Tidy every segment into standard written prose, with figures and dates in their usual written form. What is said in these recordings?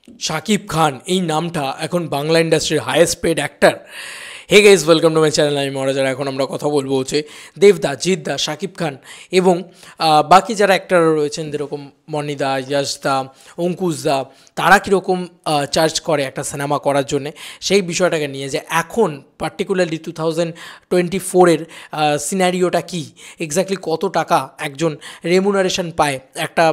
শাকিব খান এই নামটা এখন বাংলা ইন্ডাস্ট্রির highest paid actor. Hey guys, welcome to my channel. আমি মহারাজার। এখন আমরা কথা বলবো হচ্ছে দেবদা, জিৎদা, শাকিব খান এবং বাকি যারা অ্যাক্টর রয়েছেন যেরকম মনিদা, ইয়াশদা, অঙ্কুশদা, তারা কীরকম চার্জ করে একটা সিনেমা করার জন্যে, সেই বিষয়টাকে নিয়ে যে এখন পার্টিকুলারলি 2024-এর সিনারিওটা কী, এক্স্যাক্টলি কত টাকা একজন রেমুনারেশন পায়, একটা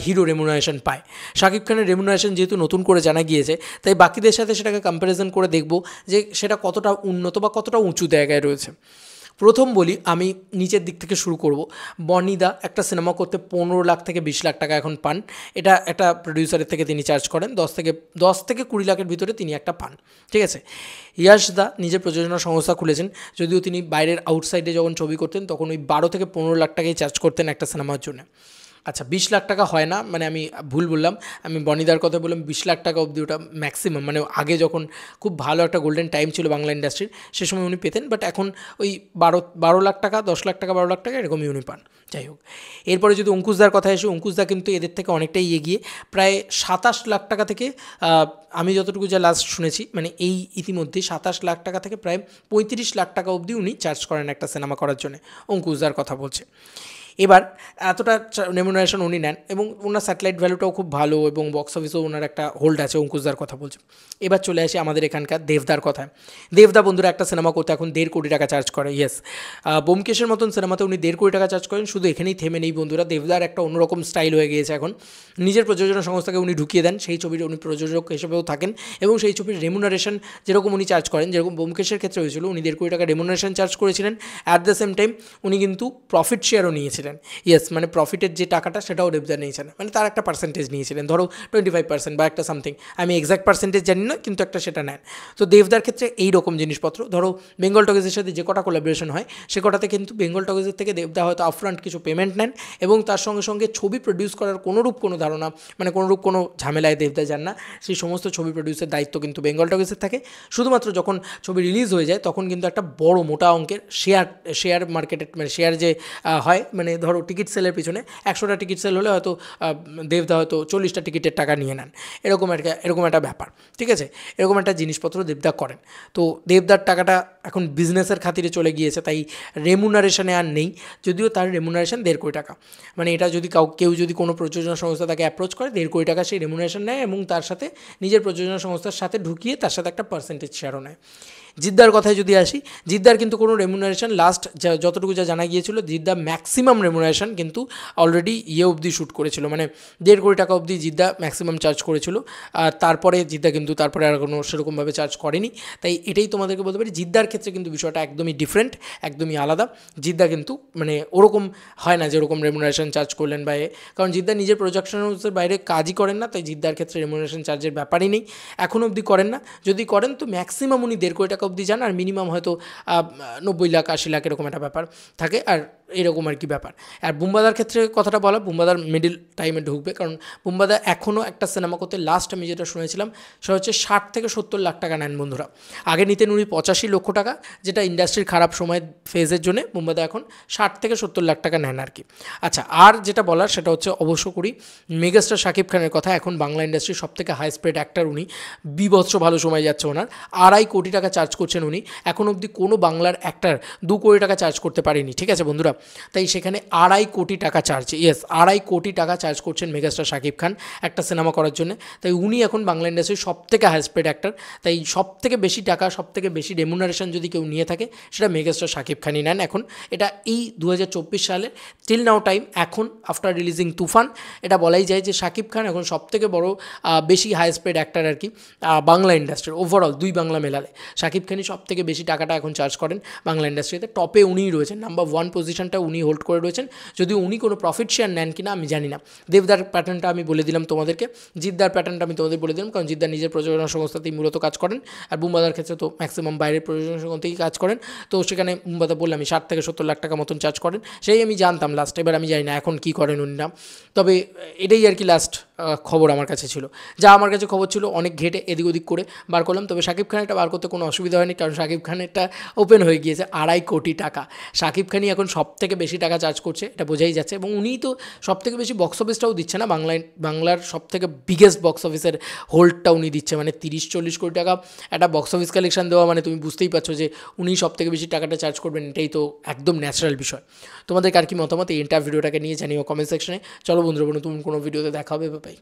হিরো রেমুনারেশন পায়। শাকিব খানের রেমুনারেশন যেহেতু নতুন করে জানা গিয়েছে, তাই বাকিদের সাথে সেটাকে কম্প্যারিজন করে দেখব যে সেটা কতটা উন্নত বা কতটা উঁচু জায়গায় রয়েছে। প্রথম বলি, আমি নিচের দিক থেকে শুরু করব। বনিদা একটা সিনেমা করতে 15 লাখ থেকে 20 লাখ টাকা এখন পান। এটা একটা প্রডিউসারের থেকে তিনি চার্জ করেন। 10 থেকে 20 লাখের ভিতরে তিনি একটা পান, ঠিক আছে। ইয়াশদা নিজের প্রযোজনা সংস্থা খুলেছেন, যদিও তিনি বাইরের আউটসাইডে যখন ছবি করতেন তখন ওই 12 থেকে 15 লাখ টাকাই চার্জ করতেন একটা সিনেমার জন্য। আচ্ছা, 20 লাখ টাকা হয় না, মানে আমি ভুল বললাম, আমি বনিদার কথা বললাম। 20 লাখ টাকা অবধি ওটা ম্যাক্সিমাম, মানে আগে যখন খুব ভালো একটা গোল্ডেন টাইম ছিল বাংলা ইন্ডাস্ট্রির, সে সময় উনি পেতেন। বাট এখন ওই 12 লাখ টাকা, 10 লাখ টাকা, 12 লাখ টাকা এরকমই উনি পান। যাই হোক, এরপরে যদি অঙ্কুশদার কথা এসে, অঙ্কুশদা কিন্তু এদের থেকে অনেকটাই এগিয়ে। প্রায় 27 লাখ টাকা থেকে, আমি যতটুকু যা লাস্ট শুনেছি, মানে এই ইতিমধ্যে 27 লাখ টাকা থেকে প্রায় 35 লাখ টাকা অবধি উনি চার্জ করেন একটা সিনেমা করার জন্য। অঙ্কুশদার কথা বলছে। এবার এতটা রেমুনারেশন উনি নেন এবং ওনার স্যাটেলাইট ভ্যালুটাও খুব ভালো এবং বক্স অফিসেও ওনার একটা হোল্ড আছে। অঙ্কুশদার কথা বলছে। এবার চলে আসি আমাদের এখানকার দেবদার কথায়। দেবদা বন্ধুরা একটা সিনেমা করতে এখন 1.5 কোটি টাকা চার্জ করে। ইয়েস, ব্যোমকেশের মতন সিনেমাতে উনি 1.5 কোটি টাকা চার্জ করেন। শুধু এখানেই থেমে নেই বন্ধুরা, দেবদার একটা অন্যরকম স্টাইল হয়ে গিয়েছে এখন। নিজের প্রযোজনা সংস্থাকে উনি ঢুকিয়ে দেন, সেই ছবির উনি প্রযোজক হিসেবেও থাকেন এবং সেই ছবির রেমুনারেশন যেরকম উনি চার্জ করেন, যেরকম ব্যোমকেশের ক্ষেত্রে হয়েছিল, উনি 1.5 কোটি টাকা রেমুনারেশন চার্জ করেছিলেন। অ্যাট দ্য সেম টাইম উনি কিন্তু প্রফিট শেয়ারও নিয়েছিলেন। ইয়েস, মানে প্রফিটের যে টাকাটা সেটাও দেবদা নিয়েছেন, মানে তার একটা পার্সেন্টেজ নিয়েছিলেন, ধরো 25% বা একটা সামথিং, আমি এক্স্যাক্ট পার্সেন্টেজ জানি না, কিন্তু একটা সেটা নেন। তো দেবদার ক্ষেত্রে এই রকম জিনিসপত্র, ধরো বেঙ্গল টকিজের সাথে যে কটা কোলাবোরেশন হয় সে কটাতে কিন্তু বেঙ্গল টকিজের থেকে দেবদা হয়তো আপফ্রন্ট কিছু পেমেন্ট নেন এবং তার সঙ্গে সঙ্গে ছবি প্রডিউস করার কোনোরূপ কোনো ধারণা, মানে কোনোরূপ কোনো ঝামেলায় দেবদা যান না। সেই সমস্ত ছবি প্রডিউসের দায়িত্ব কিন্তু বেঙ্গল টকিজের থাকে। শুধুমাত্র যখন ছবি রিলিজ হয়ে যায় তখন কিন্তু একটা বড় মোটা অঙ্কের শেয়ার মার্কেটের, মানে শেয়ার যে হয়, মানে ধরো টিকিট সেলের পিছনে 100টা টিকিট সেল হলে হয়তো দেবদা হয়তো 40টা টিকিটের টাকা নিয়ে নেন, এরকম একটা ব্যাপার, ঠিক আছে। এরকম একটা জিনিসপত্র দেবদা করেন। তো দেবদার টাকাটা এখন বিজনেসের খাতিরে চলে গিয়েছে, তাই রেমুনারেশনে আর নেই। যদিও তার রেমুনারেশন 1.5 কোটি টাকা, মানে এটা যদি কেউ যদি কোনো প্রযোজনা সংস্থা তাকে অ্যাপ্রোচ করে, 1.5 কোটি টাকা সেই রেমুনারেশন নেয় এবং তার সাথে নিজের প্রযোজনা সংস্থার সাথে ঢুকিয়ে তার সাথে একটা পার্সেন্টেজ শেয়ারও নেয়। জিদ্দার কথায় যদি আসি, জিদ্দার কিন্তু কোনো রেমুনারেশন লাস্ট যতটুকু যা জানা গিয়েছিল, জিদ্দা ম্যাক্সিমাম রেমুনারেশন কিন্তু অলরেডি অবধি শ্যুট করেছিল, মানে 1.5 কোটি টাকা অবধি জিদ্দা ম্যাক্সিমাম চার্জ করেছিল। আর তারপরে জিদ্দা কিন্তু তারপরে আর কোনো সেরকমভাবে চার্জ করেনি। তাই এটাই তোমাদেরকে বলতে পারি, জিদ্দার ক্ষেত্রে কিন্তু বিষয়টা একদমই ডিফারেন্ট, একদমই আলাদা। জিদ্দা কিন্তু মানে ওরকম হয় না যেরকম রেমুনারেশন চার্জ করলেন বা কারণ জিদ্দা নিজের প্রোডাকশন হাউসের বাইরে কাজই করেন না, তাই জিদ্দার ক্ষেত্রে রেমুনারেশন চার্জের ব্যাপারই নেই, এখনও অবধি করেন না। যদি করেন তো ম্যাক্সিমাম উনি 1.5 কোটি টাকা অবধি যান, আর মিনিমাম হয়তো 90 লাখ 80 লাখ এরকম একটা ব্যাপার থাকে, আর এরকম আর কি ব্যাপার। আর বুম্বাদার ক্ষেত্রে কথাটা বলা, বুম্বাদার মিডিল টাইমে ঢুকবে, কারণ বুম্বাদা এখনও একটা সিনেমা করতে লাস্ট আমি যেটা শুনেছিলাম সেটা হচ্ছে 60 থেকে 70 লাখ টাকা নেন বন্ধুরা। আগে নিতেন উনি 85 লক্ষ টাকা, যেটা ইন্ডাস্ট্রির খারাপ সময় ফেজের জন্য বুম্বাদা এখন 60 থেকে 70 লাখ টাকা নেন আর কি। আচ্ছা, আর যেটা বলার সেটা হচ্ছে অবশ্য করি মেগাস্টার শাকিব খানের কথা। এখন বাংলা ইন্ডাস্ট্রির সবথেকে হাইস্ট পেড অ্যাক্টর উনি, বিভৎস ভালো সময় যাচ্ছে ওনার। 2.5 কোটি টাকা চার্জ করছেন উনি। এখন অবধি কোনো বাংলার অ্যাক্টর 2 কোটি টাকা চার্জ করতে পারেনি, ঠিক আছে বন্ধুরা। তাই সেখানে 2.5 কোটি টাকা চার্জ, ইয়েস 2.5 কোটি টাকা চার্জ করছেন মেগাস্টার শাকিব খান একটা সিনেমা করার জন্য। তাই উনি এখন বাংলা ইন্ডাস্ট্রির সবথেকে হাইস্ট পেড অ্যাক্টর। তাই সবথেকে বেশি টাকা, সবথেকে বেশি রেমুনারেশন যদি কেউ নিয়ে থাকে সেটা মেগাস্টার শাকিব খানই নেন এখন। এটা এই 2024 সালে টিল নাও টাইম, এখন আফটার রিলিজিং তুফান, এটা বলাই যায় যে শাকিব খান এখন সবথেকে বড় বেশি হাইস্ট পেড অ্যাক্টর আর কি বাংলা ইন্ডাস্ট্রির। ওভারঅল দুই বাংলা মেলালে শাকিব খানই সবথেকে বেশি টাকাটা এখন চার্জ করেন বাংলা ইন্ডাস্ট্রিতে। টপে উনিই রয়েছেন, নাম্বার 1 পজিশনটা উনি হোল্ড করে রয়েছেন। যদিও উনি কোনো প্রফিট শেয়ার নেন কিনা আমি জানি না। দেবদার প্যাটার্নটা আমি বলে দিলাম তোমাদেরকে, জিদ্দার প্যাটার্নটা আমি তোমাদের বলে দিলাম, কারণ জিদ্দা নিজের প্রযোজনা সংস্থাতেই মূলত কাজ করেন, আর বুম্বাদার ক্ষেত্রে তো ম্যাক্সিমাম বাইরের প্রযোজনা সংস্থাতেই কাজ করেন। তো সেখানে বুম্বাদা বললাম আমি 60 থেকে 70 লাখ টাকা মতন চার্জ করেন, সেই আমি জানতাম লাস্ট। এবার আমি জানি না এখন কী করেন উনি না, তবে এটাই আর কি লাস্ট খবর আমার কাছে ছিল। যা আমার কাছে খবর ছিল অনেক ঘেটে এদিক ওদিক করে বার করলাম। তবে শাকিব খানেরটা বার করতে কোনো অসুবিধা হয়নি, কারণ শাকিব খানেরটা ওপেন হয়ে গিয়েছে 2.5 কোটি টাকা। শাকিব খানই এখন সব থেকে বেশি টাকা চার্জ করছে, এটা বোঝাই যাচ্ছে। এবং উনিই তো সব থেকে বেশি বক্স অফিসটাও দিচ্ছে না, বাংলার সব থেকে বিগেস্ট বক্স অফিসের হোল্ডটা উনি দিচ্ছে, মানে 30-40 কোটি টাকা একটা বক্স অফিস কালেকশন দেওয়া, মানে তুমি বুঝতেই পারছো যে উনি সব থেকে বেশি টাকাটা চার্জ করবেন, এটাই তো একদম ন্যাচারাল বিষয়। তোমাদের কার কি মতামত এই এন্টার ভিডিওটাকে নিয়ে জানিও কমেন্ট সেকশনে। চলো বন্ধুরা, নতুন কোনো ভিডিওতে দেখা হবে, বাই।